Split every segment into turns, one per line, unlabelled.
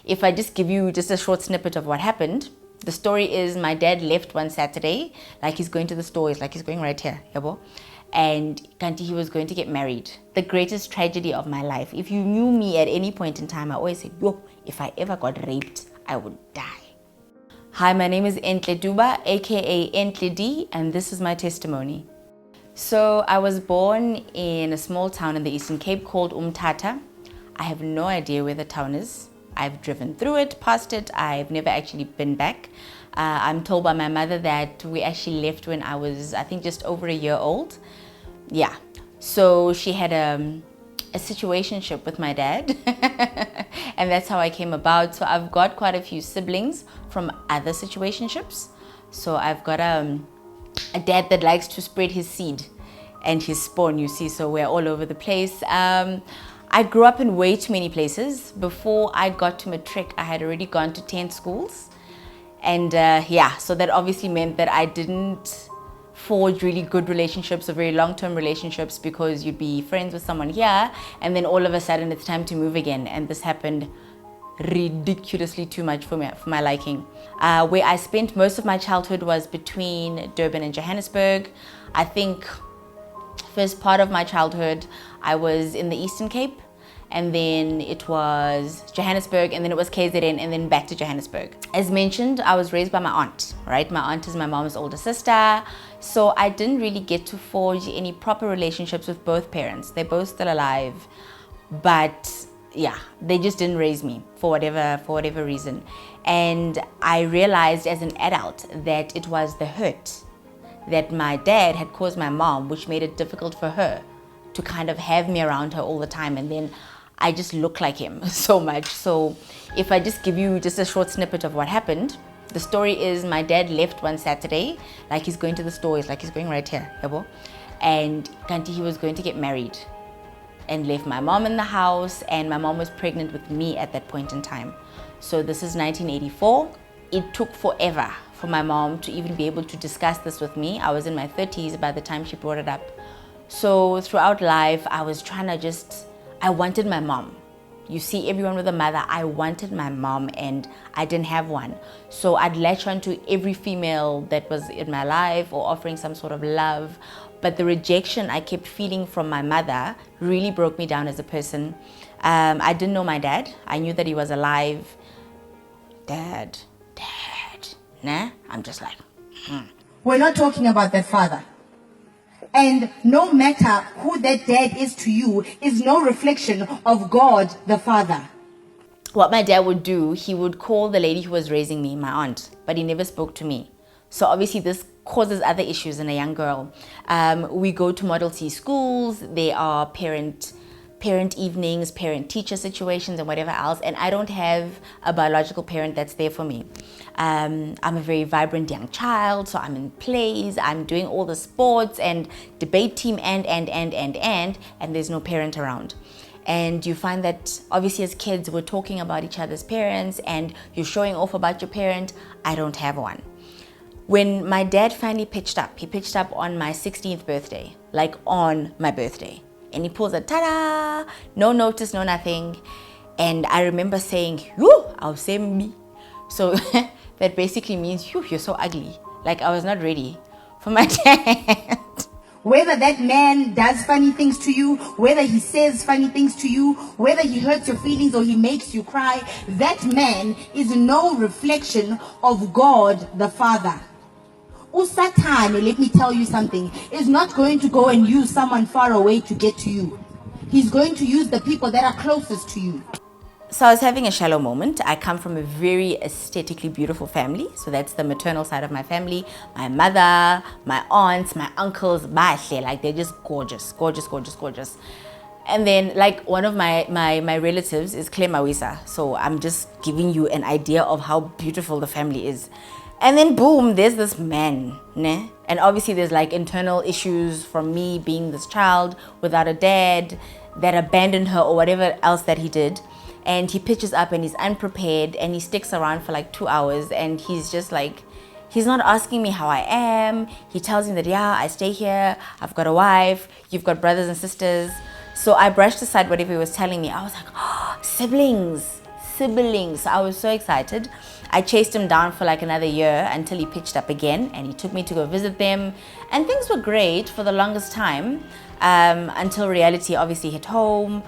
If I just give you just a short snippet of what happened, the story is my dad left one Saturday, like he's going to the store, like he's going right here, yabo? And Kanti, he was going to get married. The greatest tragedy of my life. If you knew me at any point in time, I always said, yo, if I ever got raped, I would die. Hi, my name is Entle Duba, aka EntleD, and this is my testimony. So I was born in a small town in the Eastern Cape called Umtata. I have no idea where the town is. I've driven through it, past it. I've never actually been back. I'm told by my mother that we actually left when I was, I think, just over a year old. Yeah. So she had a situationship with my dad. And that's how I came about. So I've got quite a few siblings from other situationships. So I've got a dad that likes to spread his seed and his spawn, you see. So we're all over the place. I grew up in way too many places. Before I got to matric, I had already gone to 10 schools. And yeah, so that obviously meant that I didn't forge really good relationships or very long-term relationships, because you'd be friends with someone here and then all of a sudden it's time to move again. And this happened ridiculously too much for my liking. Where I spent most of my childhood was between Durban and Johannesburg. I think first part of my childhood I was in the Eastern Cape, and then it was Johannesburg, and then it was KZN, and then back to Johannesburg. As mentioned, I was raised by my aunt, right? My aunt is my mom's older sister, so I didn't really get to forge any proper relationships with both parents. They're both still alive, but yeah, they just didn't raise me for whatever reason. And I realized as an adult that it was the hurt that my dad had caused my mom, which made it difficult for her to kind of have me around her all the time. And then I just look like him so much. So if I just give you just a short snippet of what happened, the story is my dad left one Saturday, like he's going to the store, like he's going right here, yabo? And Kanti, he was going to get married and left my mom in the house, and my mom was pregnant with me at that point in time. So this is 1984. It took forever for my mom to even be able to discuss this with me. I was in my 30s by the time she brought it up. So throughout life, I was trying to I wanted my mom. You see, everyone with a mother, I wanted my mom and I didn't have one. So I'd latch on to every female that was in my life or offering some sort of love. But the rejection I kept feeling from my mother really broke me down as a person. I didn't know my dad. I knew that he was alive. Dad. Nah, I'm just like,
We're not talking about that father. And no matter who that dad is to you is no reflection of God the Father.
What my dad would do, he would call the lady who was raising me, my aunt, but he never spoke to me. So obviously this causes other issues in a young girl. We go to Model T schools, there are parent evenings, parent-teacher situations and whatever else, and I don't have a biological parent that's there for me. I'm a very vibrant young child, so I'm in plays, I'm doing all the sports and debate team and there's no parent around. And you find that obviously as kids we're talking about each other's parents and you're showing off about your parent. I don't have one. When my dad finally pitched up, he pitched up on my 16th birthday, like on my birthday. And he pulls a ta-da, no notice, no nothing. And I remember saying, "Yoo, I'll say me." So that basically means, you're so ugly. Like I was not ready for my dad.
Whether that man does funny things to you, whether he says funny things to you, whether he hurts your feelings or he makes you cry, that man is no reflection of God the Father. Usatan, let me tell you something, is not going to go and use someone far away to get to you. He's going to use the people that are closest to you.
So I was having a shallow moment. I come from a very aesthetically beautiful family. So that's the maternal side of my family. My mother, my aunts, my uncles, like they're just gorgeous. And then like one of my relatives is Claire Mawisa. So I'm just giving you an idea of how beautiful the family is. And then boom, there's this man, ne? And obviously there's like internal issues from me being this child without a dad that abandoned her or whatever else that he did. And he pitches up and he's unprepared and he sticks around for like 2 hours and he's just like, he's not asking me how I am. He tells me that, yeah, I stay here. I've got a wife. You've got brothers and sisters. So I brushed aside whatever he was telling me. I was like, oh, siblings. siblings. I was so excited. I chased him down for like another year until he pitched up again, and he took me to go visit them, and things were great for the longest time, until reality obviously hit home.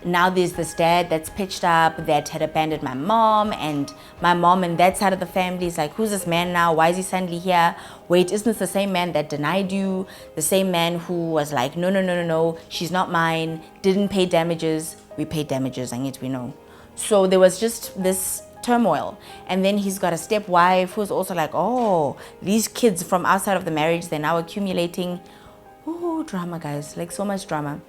Now there's this dad that's pitched up that had abandoned my mom, and my mom and that side of the family is like, who's this man now? Why is he suddenly here? Wait, isn't this the same man that denied you? The same man who was like, no, she's not mine, didn't pay damages. We paid damages, I need to know. So there was just this turmoil. And then he's got a stepwife who's also like, oh, these kids from outside of the marriage, they're now accumulating. Oh, drama, guys, like so much drama.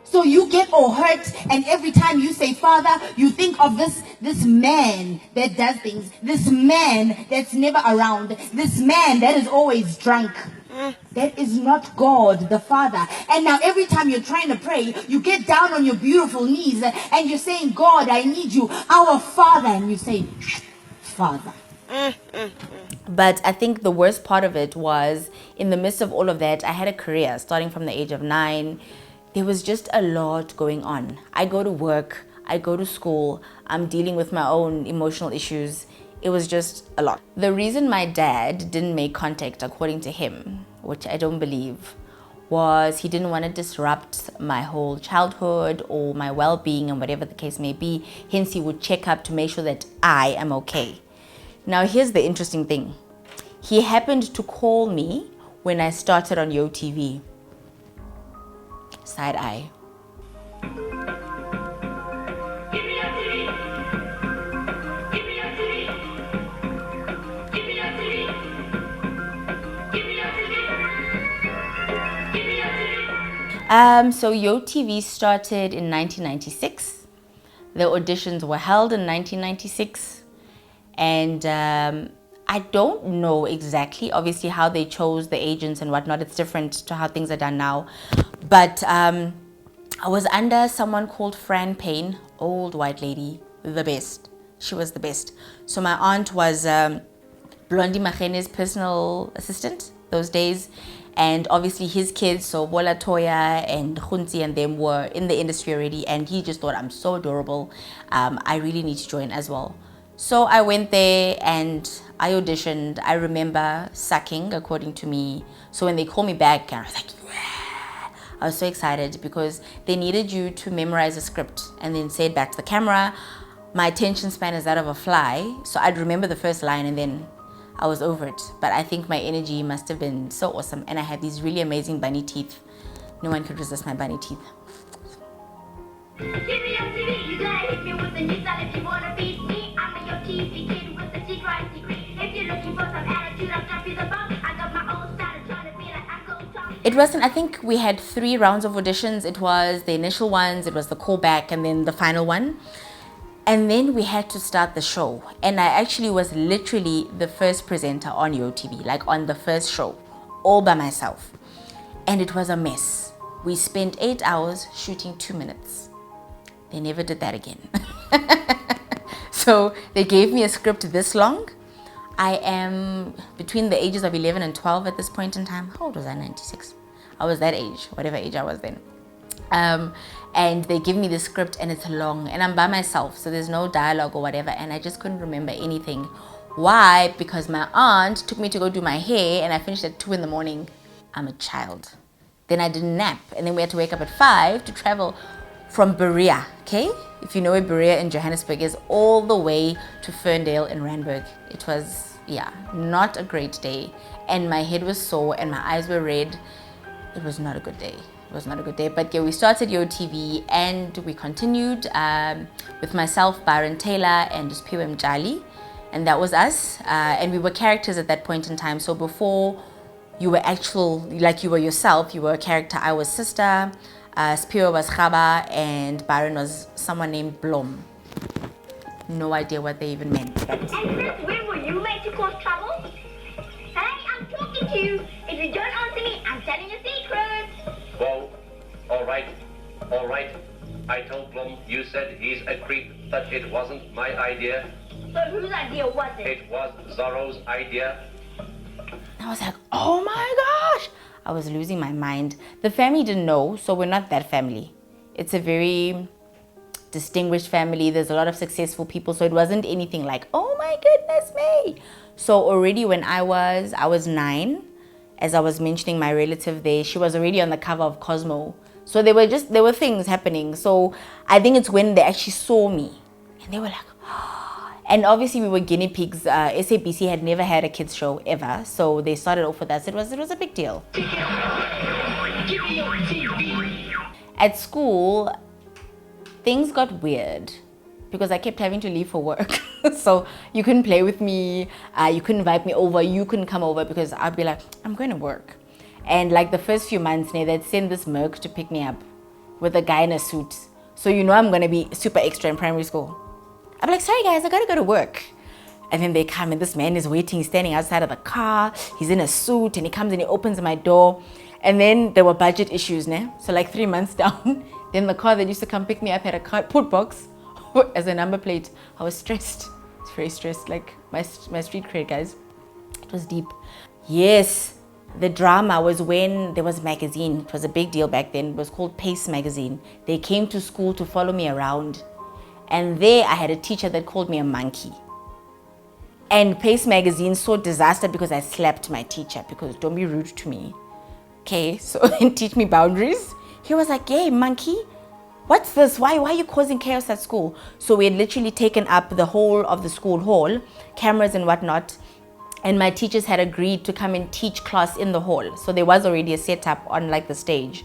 So you get all hurt, and every time you say Father, you think of this man that does things, this man that's never around, this man that is always drunk. That is not God the Father. And now every time you're trying to pray, you get down on your beautiful knees and you're saying, God, I need you, our Father. And you say, Father.
But I think the worst part of it was, in the midst of all of that, I had a career starting from the age of 9. There was just a lot going on. I go to work, I go to school, I'm dealing with my own emotional issues. It was just a lot. The reason my dad didn't make contact, according to him, which I don't believe, was he didn't want to disrupt my whole childhood or my well-being and whatever the case may be. Hence, he would check up to make sure that I am okay. Now, here's the interesting thing. He happened to call me when I started on YoTV. Side eye. So YoTV started in 1996. The auditions were held in 1996. And I don't know exactly, obviously, how they chose the agents and whatnot. It's different to how things are done now. But I was under someone called Fran Payne, old white lady, the best. She was the best. So my aunt was Blondie Magene's personal assistant those days. And obviously his kids, so Bola Toya and Khunzi and them, were in the industry already. And he just thought, I'm so adorable. I really need to join as well. So I went there and I auditioned. I remember sucking, according to me. So when they called me back, I was like, yeah. I was so excited because they needed you to memorize a script and then say it back to the camera. My attention span is that of a fly. So I'd remember the first line and then I was over it. But I think my energy must have been so awesome. And I had these really amazing bunny teeth. No one could resist my bunny teeth.
Give me your TV, you gotta hit me with the new style if you wanna beat me. I'm a YoTV kid with the secret right degree. If you're looking for some attitude, I'll drop you the bomb. I got my own style, trying to be like Uncle Tom.
It wasn't, I think we had 3 rounds of auditions. It was the initial ones, it was the callback, and then the final one. And then we had to start the show. And I actually was literally the first presenter on YoTV, like on the first show, all by myself. And it was a mess. We spent 8 hours shooting 2 minutes. They never did that again. So they gave me a script this long. I am between the ages of 11 and 12 at this point in time. How old was I? 96. I was that age, whatever age I was then. And they give me the script and it's long and I'm by myself. So there's no dialogue or whatever. And I just couldn't remember anything. Why? Because my aunt took me to go do my hair and I finished at 2 in the morning. I'm a child. Then I didn't nap. And then we had to wake up at 5 to travel from Berea, okay? If you know where Berea in Johannesburg is, all the way to Ferndale in Randburg. It was, yeah, not a great day. And my head was sore and my eyes were red. It was not a good day. It was not a good day. But yeah, we started YoTV and we continued with myself, Byron Taylor, and Spiwe Mjali. And that was us. And we were characters at that point in time. So before you were like you were yourself, you were a character. I was Sister, Spiwe was Khaba, and Byron was someone named Blom. No idea what they even meant.
And since when were you late to cause trouble? Hey, I'm talking to you. If you don't answer me, I'm telling you secrets.
Whoa, all right. I told Blom you said he's a creep, but it wasn't my idea.
So whose idea was it?
It was Zorro's idea.
I was like, oh my gosh. I was losing my mind. The family didn't know, so we're not that family. It's a very distinguished family. There's a lot of successful people. So it wasn't anything like, oh my goodness me. So already when I was 9, as I was mentioning my relative there, she was already on the cover of Cosmo. So there were things happening. So I think it's when they actually saw me and they were like, oh. And obviously we were guinea pigs. SABC had never had a kids show ever. So they started off with us. It was a big deal. At school, things got weird because I kept having to leave for work. So you couldn't play with me, you couldn't invite me over, you couldn't come over because I'd be like, I'm going to work. And like the first few months, they'd send this Merc to pick me up with a guy in a suit. So you know I'm going to be super extra in primary school. I'm like, sorry guys, I got to go to work. And then they come and this man is waiting, he's standing outside of the car, he's in a suit and he comes and he opens my door. And then there were budget issues, so like 3 months down, then the car that used to come pick me up had a cardboard box as a number plate. I was stressed. I was very stressed, like my street cred, guys. It was deep. Yes, the drama was when there was a magazine. It was a big deal back then. It was called Pace magazine. They came to school to follow me around. And there I had a teacher that called me a monkey. And Pace magazine saw disaster because I slapped my teacher because don't be rude to me. Okay, so and teach me boundaries. He was like, hey, monkey, what's this? Why are you causing chaos at school? So we had literally taken up the whole of the school hall, cameras and whatnot. And my teachers had agreed to come and teach class in the hall. So there was already a setup on like the stage.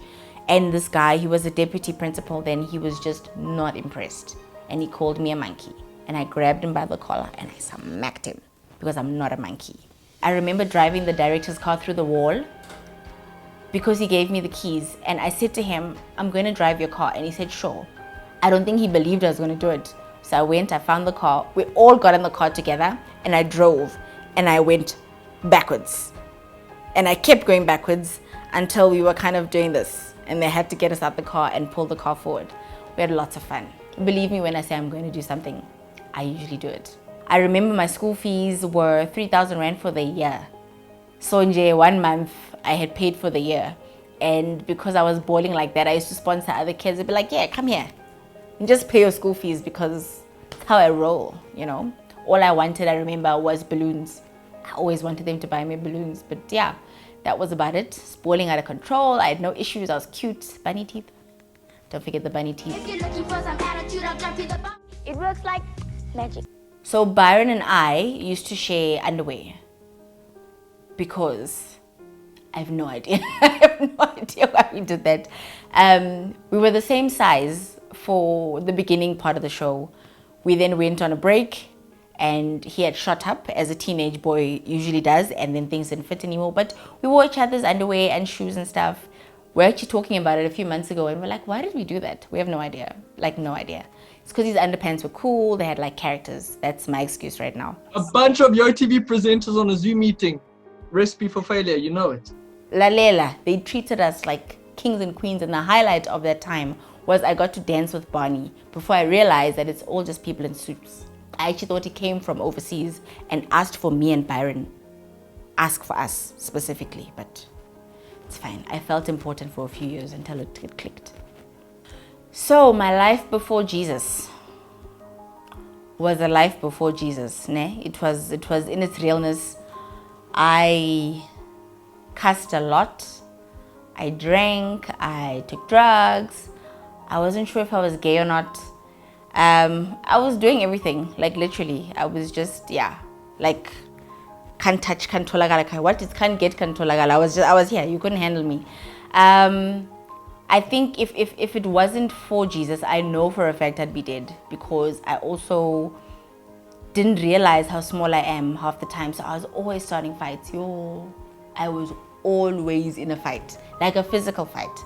And this guy, he was a deputy principal then, he was just not impressed. And he called me a monkey. And I grabbed him by the collar and I smacked him because I'm not a monkey. I remember driving the director's car through the wall because he gave me the keys. And I said to him, I'm going to drive your car. And he said, sure. I don't think he believed I was going to do it. So I went, I found the car. We all got in the car together and I drove and I went backwards. And I kept going backwards until we were kind of doing this. And they had to get us out the car and pull the car forward. We had lots of fun. Believe me when I say I'm going to do something, I usually do it. I remember my school fees were 3,000 Rand for the year. So in 1 month, I had paid for the year. And because I was balling like that, I used to sponsor other kids. They'd be like, yeah, come here. And just pay your school fees because that's how I roll, you know. All I wanted, I remember, was balloons. I always wanted them to buy me balloons. But yeah, that was about it. Spooling out of control. I had no issues. I was cute. Bunny teeth. Don't forget the bunny teeth.
If you're looking for some attitude, I'll jump to the bump. It works like magic.
So Byron and I used to share underwear because I have no idea. I have no idea why we did that. We were the same size for the beginning part of the show. We then went on a break and he had shot up as a teenage boy usually does, and then things didn't fit anymore. But we wore each other's underwear and shoes and stuff. We're actually talking about it a few months ago and we're like, why did we do that? We have no idea. Like, no idea. It's because his underpants were cool. They had like characters. That's my excuse right now.
A bunch of YoTV presenters on a Zoom meeting. Recipe for failure, you know it.
Lalela, they treated us like kings and queens, and the highlight of that time was I got to dance with Barney before I realized that it's all just people in suits. I actually thought he came from overseas and asked for me and Byron. Ask for us specifically, but it's fine. I felt important for a few years until it clicked. So my life before Jesus was a life before Jesus. It was in its realness. I cussed a lot. I drank. I took drugs. I wasn't sure if I was gay or not. I was doing everything, like literally. I was just, like, can't touch, can't tolagala. What is can't get, can't tolagala? I was here. You couldn't handle me. I think if it wasn't for Jesus, I know for a fact I'd be dead, because I also didn't realize how small I am half the time. So I was always starting fights. I was always in a fight, like a physical fight.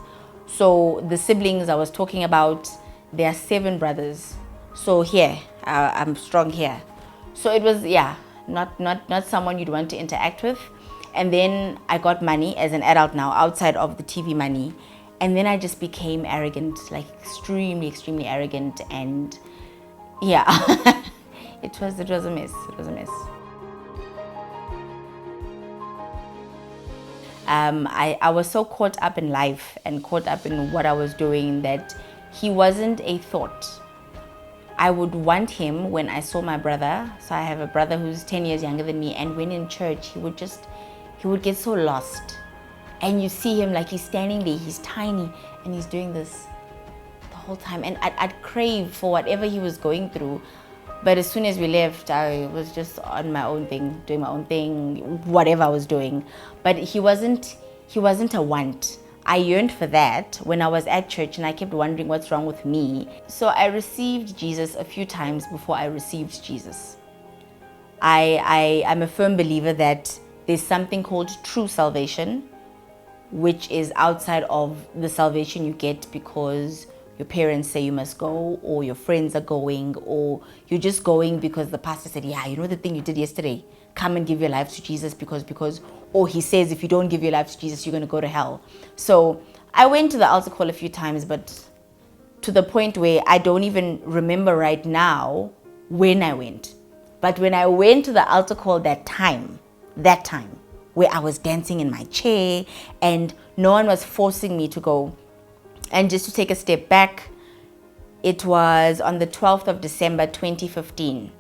So the siblings I was talking about, there are 7 brothers. So here, I'm strong here. So it was, not someone you'd want to interact with. And then I got money as an adult now, outside of the TV money. And then I just became arrogant, like extremely, extremely arrogant. And yeah, it was a mess. It was a mess. I was so caught up in life and caught up in what I was doing that he wasn't a thought. I would want him when I saw my brother. So I have a brother who's 10 years younger than me, and when in church, he would get so lost. And you see him like he's standing there, he's tiny, and he's doing this the whole time. And I'd crave for whatever he was going through. But as soon as we left, I was just on my own thing, doing my own thing, whatever I was doing. But he wasn't a want. I yearned for that when I was at church, and I kept wondering what's wrong with me. So I received Jesus a few times before I received Jesus. I'm a firm believer that there's something called true salvation, which is outside of the salvation you get because your parents say you must go, or your friends are going, or you're just going because the pastor said, yeah, you know the thing you did yesterday? Come and give your life to Jesus because, or he says if you don't give your life to Jesus, you're going to go to hell. So I went to the altar call a few times, but to the point where I don't even remember right now when I went. But when I went to the altar call that time, where I was dancing in my chair and no one was forcing me to go. And just to take a step back, it was on the 12th of December 2015.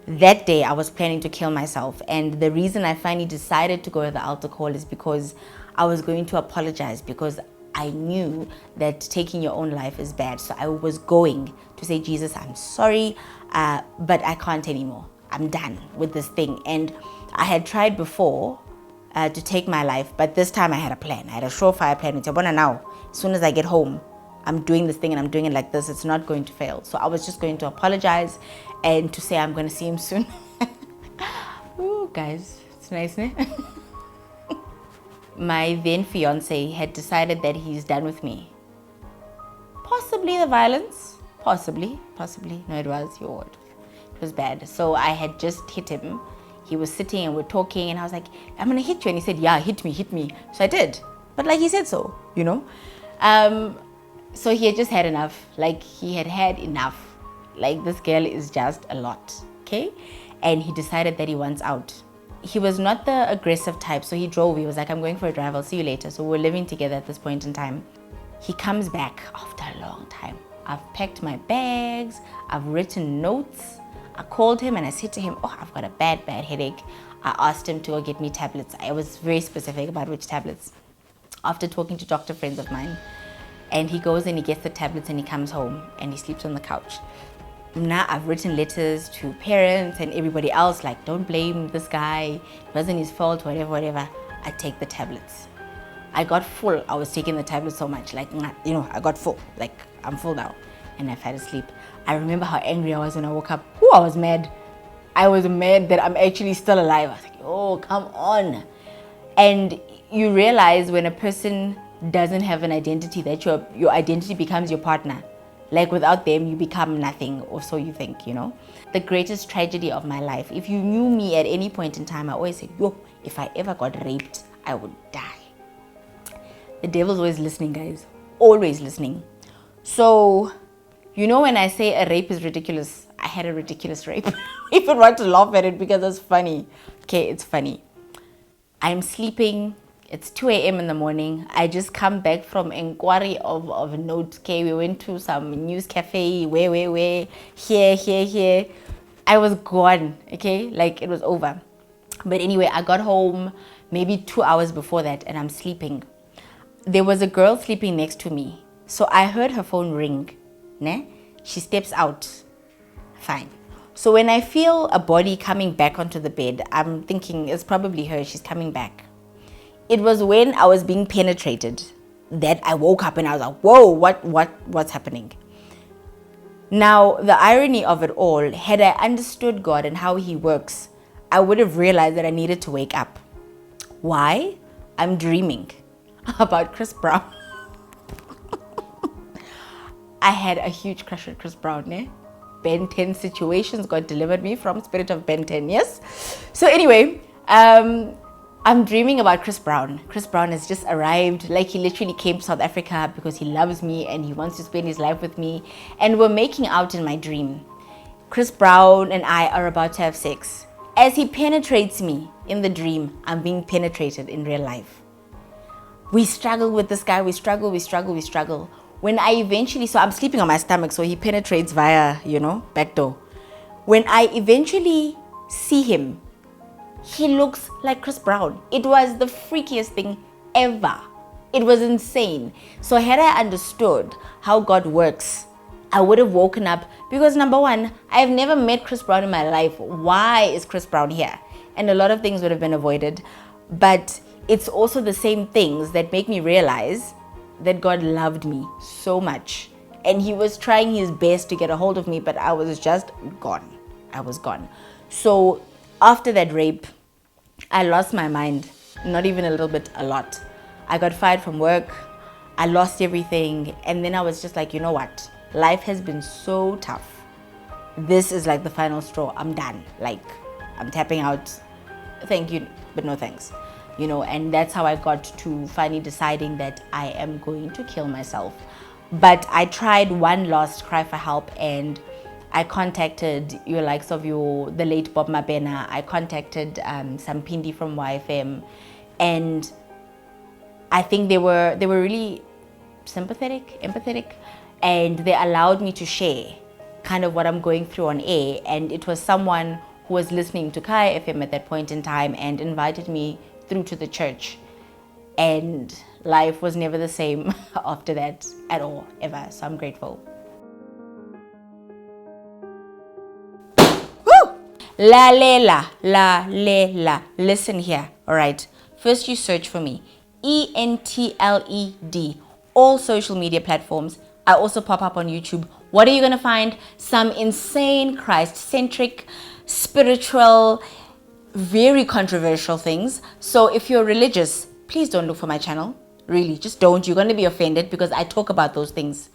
That day I was planning to kill myself, and the reason I finally decided to go to the altar call is because I was going to apologize, because I knew that taking your own life is bad. So I was going to say, Jesus, I'm sorry, but I can't anymore. I'm done with this thing. And I had tried before to take my life, but this time I had a plan. I had a surefire plan. Now, as soon as I get home, I'm doing this thing, and I'm doing it like this. It's not going to fail. So I was just going to apologize and to say I'm going to see him soon. Ooh, guys, it's nice, ne? My then fiance had decided that he's done with me. Possibly the violence. Possibly. No, it was your word. It was bad. So I had just hit him. He was sitting and we're talking, and I was like, I'm going to hit you. And he said, yeah, hit me. So I did. But like he said so, you know. So he had just had enough. Like he had had enough. Like this girl is just a lot, okay? And he decided that he wants out. He was not the aggressive type, so he drove. He was like, I'm going for a drive, I'll see you later. So we're living together at this point in time. He comes back after a long time. I've packed my bags, I've written notes. I called him and I said to him, oh, I've got a bad headache. I asked him to go get me tablets. I was very specific about which tablets. After talking to doctor friends of mine, and he goes and he gets the tablets and he comes home and he sleeps on the couch. Now I've written letters to parents and everybody else, like, don't blame this guy, it wasn't his fault, whatever. I take the tablets. I got full. I was taking the tablets so much, like, you know, I got full, like, I'm full now, and I've had to sleep. I remember how angry I was when I woke up. I was mad. I was mad that I'm actually still alive. I was like, oh, come on. And you realize when a person doesn't have an identity, that your identity becomes your partner. Like without them, you become nothing, or so you think, you know. The greatest tragedy of my life, if you knew me at any point in time, I always said, if I ever got raped, I would die. The devil's always listening, guys. Always listening. So, you know, when I say a rape is ridiculous, I had a ridiculous rape. People want to laugh at it because it's funny. Okay, it's funny. I'm sleeping. It's 2 a.m. in the morning. I just come back from inquiry of a note. Okay, we went to some news cafe, where, here. I was gone, okay? Like, it was over. But anyway, I got home maybe 2 hours before that, and I'm sleeping. There was a girl sleeping next to me. So I heard her phone ring. Ne? She steps out. Fine. So when I feel a body coming back onto the bed, I'm thinking it's probably her. She's coming back. It was when I was being penetrated that I woke up and I was like, whoa, what's happening? Now, the irony of it all, had I understood God and how he works, I would have realized that I needed to wake up. Why? I'm dreaming about Chris Brown. I had a huge crush on Chris Brown, eh? Ben 10 situations God delivered me from, spirit of Ben 10, yes? So anyway, I'm dreaming about Chris Brown. Chris Brown has just arrived. Like, he literally came to South Africa because he loves me and he wants to spend his life with me. And we're making out in my dream. Chris Brown and I are about to have sex. As he penetrates me in the dream, I'm being penetrated in real life. We struggle with this guy. We struggle. When I eventually, so I'm sleeping on my stomach, so he penetrates via, back door. When I eventually see him, he looks like Chris Brown. It was the freakiest thing ever. It was insane. So had I understood how God works, I would have woken up, because number one, I've never met Chris Brown in my life. Why is Chris Brown here? And a lot of things would have been avoided. But it's also the same things that make me realize that God loved me so much. And he was trying his best to get a hold of me, but I was just gone. I was gone. So after that rape, I lost my mind. Not even a little bit, a lot. I got fired from work. I lost everything. And then I was just like, you know what? Life has been so tough. This is like the final straw. I'm done. Like, I'm tapping out. Thank you, but no thanks. And that's how I got to finally deciding that I am going to kill myself. But I tried one last cry for help, and I contacted the late Bob Mabena. I contacted some Pindi from YFM, and I think they were really sympathetic, empathetic, and they allowed me to share kind of what I'm going through on air. And it was someone who was listening to Kai FM at that point in time and invited me through to the church. And life was never the same after that at all, ever. So I'm grateful. Woo! La le la. Listen here. All right. First, you search for me. EntleD. All social media platforms. I also pop up on YouTube. What are you going to find? Some insane Christ-centric, spiritual, very controversial things. So if you're religious, please don't look for my channel. Really, just don't. You're going to be offended because I talk about those things.